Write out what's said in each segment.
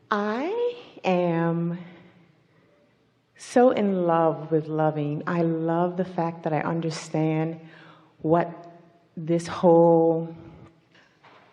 I am so in love with loving. I love the fact that I understand what this whole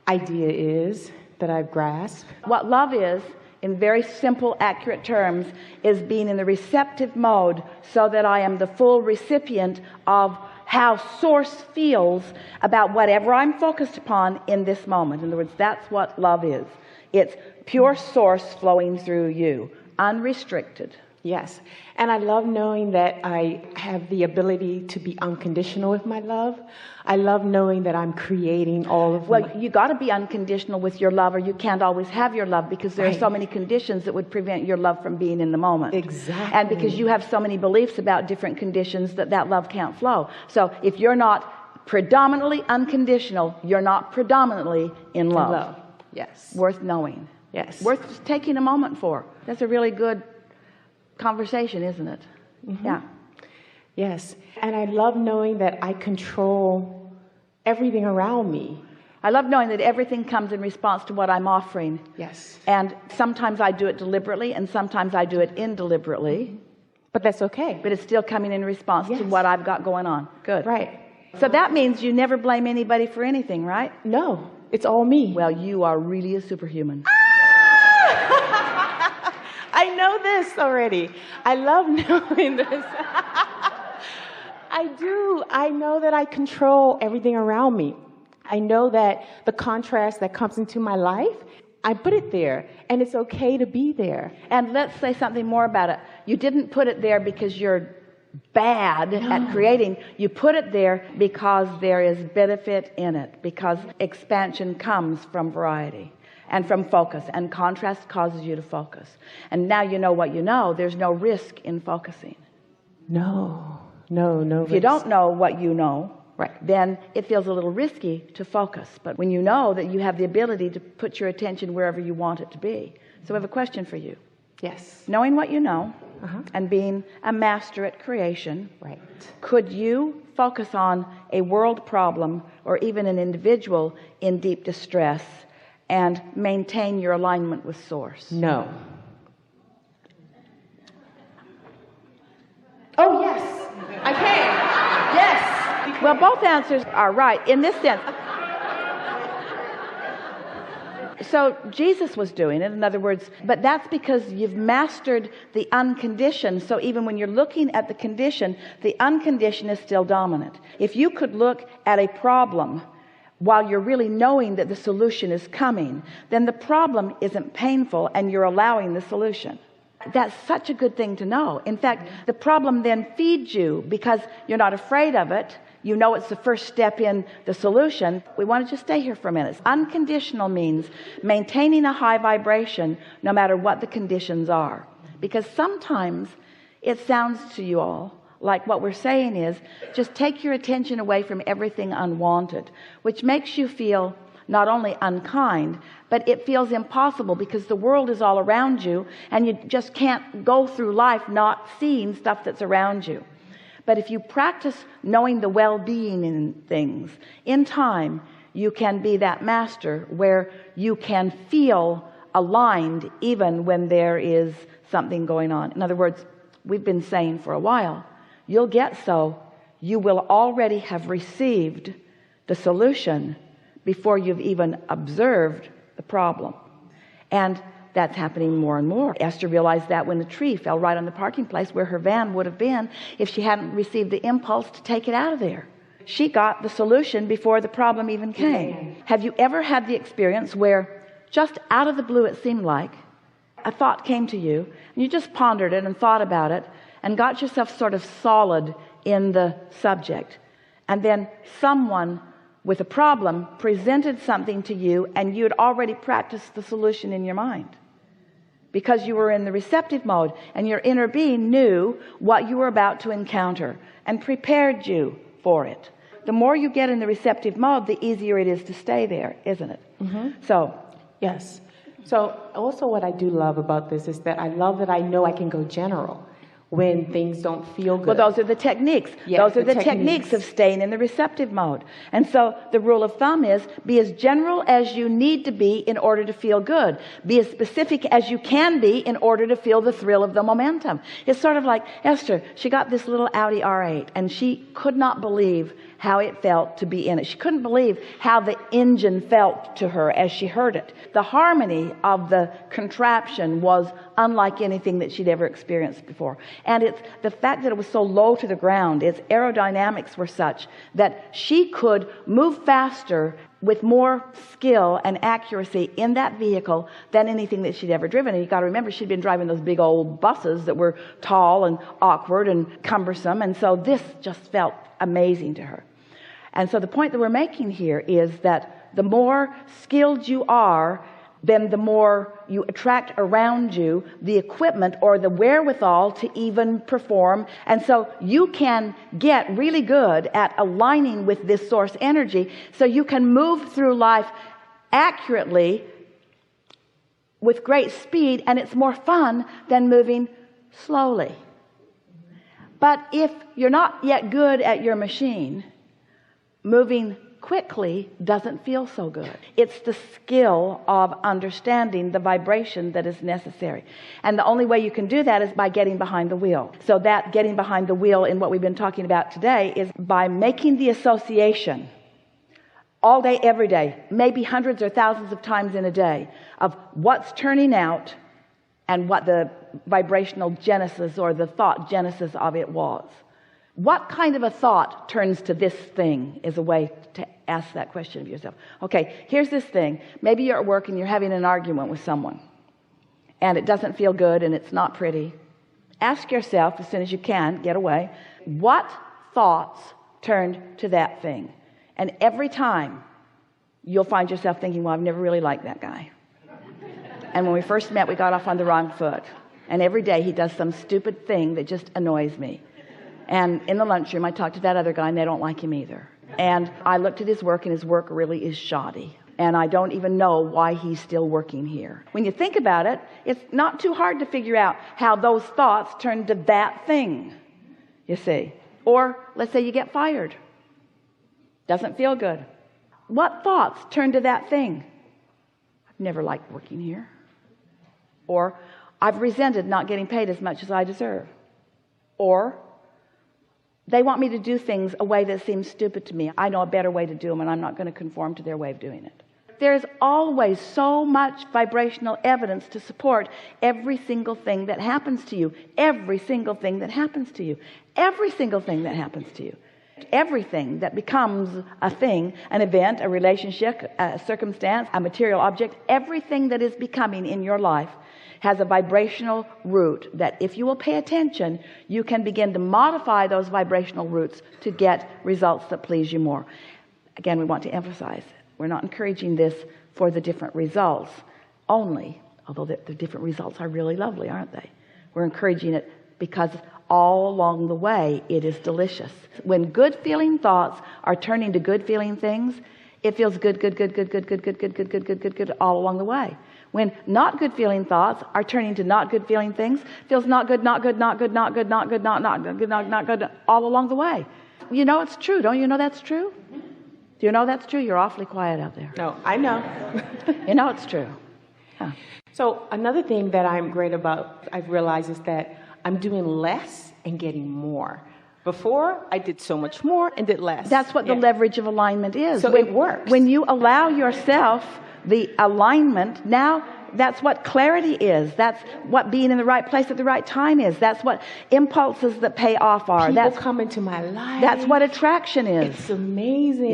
idea is that I've grasped. What love is, in very simple, accurate terms, is being in the receptive mode so that I am the full recipient of how Source feels about whatever I'm focused upon in this moment. In other words, that's what love is. It's pure Source flowing through you, unrestricted. Yes. And I love knowing that I have the ability to be unconditional with my love. I love knowing that I'm creating all of Well, you got to be unconditional with your love, or you can't always have your love, because there are so many conditions that would prevent your love from being in the moment. Exactly. And because you have so many beliefs about different conditions that love can't flow. So if you're not predominantly unconditional, you're not predominantly in love. Yes. Worth knowing. Yes. Worth taking a moment for. That's a really good conversation, isn't it? Mm-hmm. Yeah. Yes. And I love knowing that I control everything around me. I love knowing that everything comes in response to what I'm offering. Yes. And sometimes I do it deliberately, and sometimes I do it indeliberately. But that's okay. But it's still coming in response to what I've got going on. Good. Right. So that means you never blame anybody for anything, right? No, it's all me. Well, you are really a superhuman. I know this already. I love knowing this. I do. I know that I control everything around me. I know that the contrast that comes into my life, I put it there, and it's okay to be there. And let's say something more about it. You didn't put it there because you're bad at creating. You put it there because there is benefit in it, because expansion comes from variety and from focus, and contrast causes you to focus. And now you know what you know. There's no risk in focusing. No If you don't know what you know, right, then it feels a little risky to focus. But when you know that you have the ability to put your attention wherever you want it to be. So I have a question for you. Yes. Knowing what you know, and being a master at creation, right, could you focus on a world problem or even an individual in deep distress and maintain your alignment with Source? No. Oh, yes, I can. Yes. Well, both answers are right in this sense. So Jesus was doing it, in other words, but that's because you've mastered the unconditioned. So even when you're looking at the condition, the unconditioned is still dominant. If you could look at a problem while you're really knowing that the solution is coming, then the problem isn't painful and you're allowing the solution. That's such a good thing to know. In fact, the problem then feeds you because you're not afraid of it. You know it's the first step in the solution. We want to just stay here for a minute. Unconditional means maintaining a high vibration no matter what the conditions are. Because sometimes it sounds to you all like what we're saying is just take your attention away from everything unwanted, which makes you feel not only unkind, but it feels impossible because the world is all around you and you just can't go through life not seeing stuff that's around you. But if you practice knowing the well-being in things, in time, you can be that master where you can feel aligned even when there is something going on. In other words, we've been saying for a while, you'll get so you will already have received the solution before you've even observed the problem. And that's happening more and more. Esther realized that when the tree fell right on the parking place where her van would have been if she hadn't received the impulse to take it out of there. She got the solution before the problem even came. Have you ever had the experience where just out of the blue it seemed like a thought came to you and you just pondered it and thought about it and got yourself sort of solid in the subject, and then someone with a problem presented something to you and you'd already practiced the solution in your mind because you were in the receptive mode and your inner being knew what you were about to encounter and prepared you for it. The more you get in the receptive mode, the easier it is to stay there, isn't it? So yes. So also what I do love about this is that I love that I know I can go general. when things don't feel good. Well, those are the techniques. Yes, those are the the techniques of staying in the receptive mode. And so the rule of thumb is be as general as you need to be in order to feel good. Be as specific as you can be in order to feel the thrill of the momentum. It's sort of like Esther. She got this little Audi R8 and she could not believe how it felt to be in it. She couldn't believe how the engine felt to her as she heard it. The harmony of the contraption was unlike anything that she'd ever experienced before. And it's the fact that it was so low to the ground, its aerodynamics were such that she could move faster with more skill and accuracy in that vehicle than anything that she'd ever driven. And you got to remember, she'd been driving those big old buses that were tall and awkward and cumbersome, and so this just felt amazing to her. And so the point that we're making here is that the more skilled you are, then the more you attract around you the equipment or the wherewithal to even perform. And so you can get really good at aligning with this source energy so you can move through life accurately with great speed, and it's more fun than moving slowly. But if you're not yet good at your machine, moving quickly doesn't feel so good. It's the skill of understanding the vibration that is necessary. And the only way you can do that is by getting behind the wheel. So that getting behind the wheel in what we've been talking about today is by making the association all day, every day, maybe hundreds or thousands of times in a day, of what's turning out and what the vibrational genesis or the thought genesis of it was. What kind of a thought turns to this thing is a way to ask that question of yourself. Okay, here's this thing. Maybe you're at work and you're having an argument with someone and it doesn't feel good and it's not pretty. Ask yourself as soon as you can, get away, what thoughts turned to that thing? And every time you'll find yourself thinking, well, I've never really liked that guy. And when we first met, we got off on the wrong foot. And every day he does some stupid thing that just annoys me. And in the lunchroom, I talked to that other guy and they don't like him either. And I looked at his work and his work really is shoddy. And I don't even know why he's still working here. When you think about it, it's not too hard to figure out how those thoughts turn to that thing, you see. Or let's say you get fired. Doesn't feel good. What thoughts turn to that thing? I've never liked working here. Or I've resented not getting paid as much as I deserve. Or they want me to do things a way that seems stupid to me. I know a better way to do them and I'm not going to conform to their way of doing it. There's always so much vibrational evidence to support every single thing that happens to you. Every single thing that happens to you. Every single thing that happens to you. Everything that becomes a thing, an event, a relationship, a circumstance, a material object, everything that is becoming in your life has a vibrational root that if you will pay attention, you can begin to modify those vibrational roots to get results that please you more. Again, we want to emphasize, we're not encouraging this for the different results only, although the different results are really lovely, aren't they? We're encouraging it because all along the way, it is delicious. When good feeling thoughts are turning to good feeling things, it feels good all along the way. When not good feeling thoughts are turning to not good feeling things, feels not good all along the way. You know it's true. Don't you know that's true? Do you know that's true? You're awfully quiet out there. No, I know. You know it's true. Huh. So another thing that I'm great about, I've realized, is that I'm doing less and getting more. Before, I did so much more and did less. That's what the leverage of alignment is. So it works. When you allow yourself the alignment, now that's what clarity is. That's what being in the right place at the right time is. That's what impulses that pay off are. People That's come into my life. That's what attraction is. It's amazing.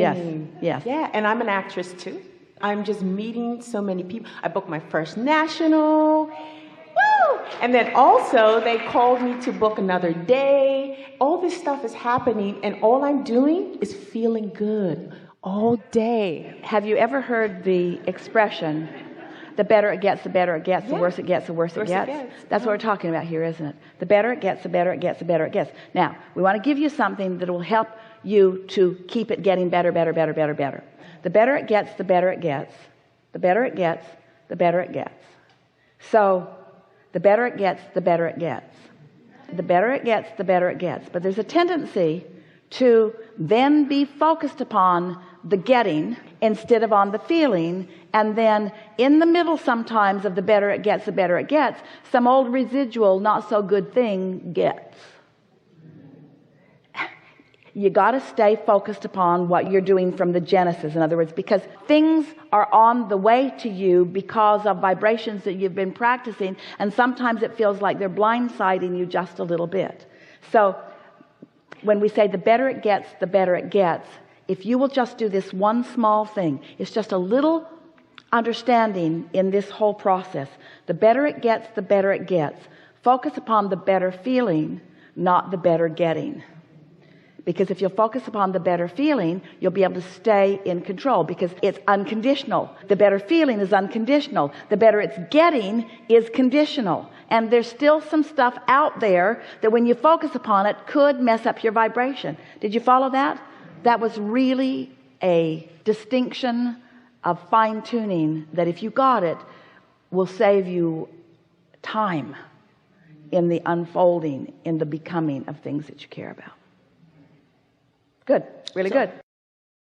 Yes. Yeah, and I'm an actress too. I'm just meeting so many people. I booked my first national. Woo! And then also they called me to book another day. All this stuff is happening and all I'm doing is feeling good all day. Have you ever heard the expression, the better it gets, the better it gets, the worse it gets, the worse it gets? That's what we're talking about here, isn't it? The better it gets, the better it gets, the better it gets. Now, we want to give you something that will help you to keep it getting better. The better it gets, the better it gets. The better it gets, the better it gets. So, the better it gets, the better it gets. the better it gets, the better it gets. But there's a tendency to then be focused upon the getting instead of on the feeling, and then in the middle sometimes of the better it gets, the better it gets, some old residual not so good thing gets. You got to stay focused upon what you're doing from the genesis. In other words, because things are on the way to you because of vibrations that you've been practicing, and sometimes it feels like they're blindsiding you just a little bit. So when we say the better it gets, the better it gets, if you will just do this one small thing, it's just a little understanding in this whole process. The better it gets, the better it gets. Focus upon the better feeling, not the better getting. Because if you'll focus upon the better feeling, you'll be able to stay in control, because it's unconditional. The better feeling is unconditional. The better it's getting is conditional. And there's still some stuff out there that when you focus upon it could mess up your vibration. Did you follow that? That was really a distinction of fine-tuning that, if you got it, will save you time in the unfolding, in the becoming of things that you care about. Good. Really good.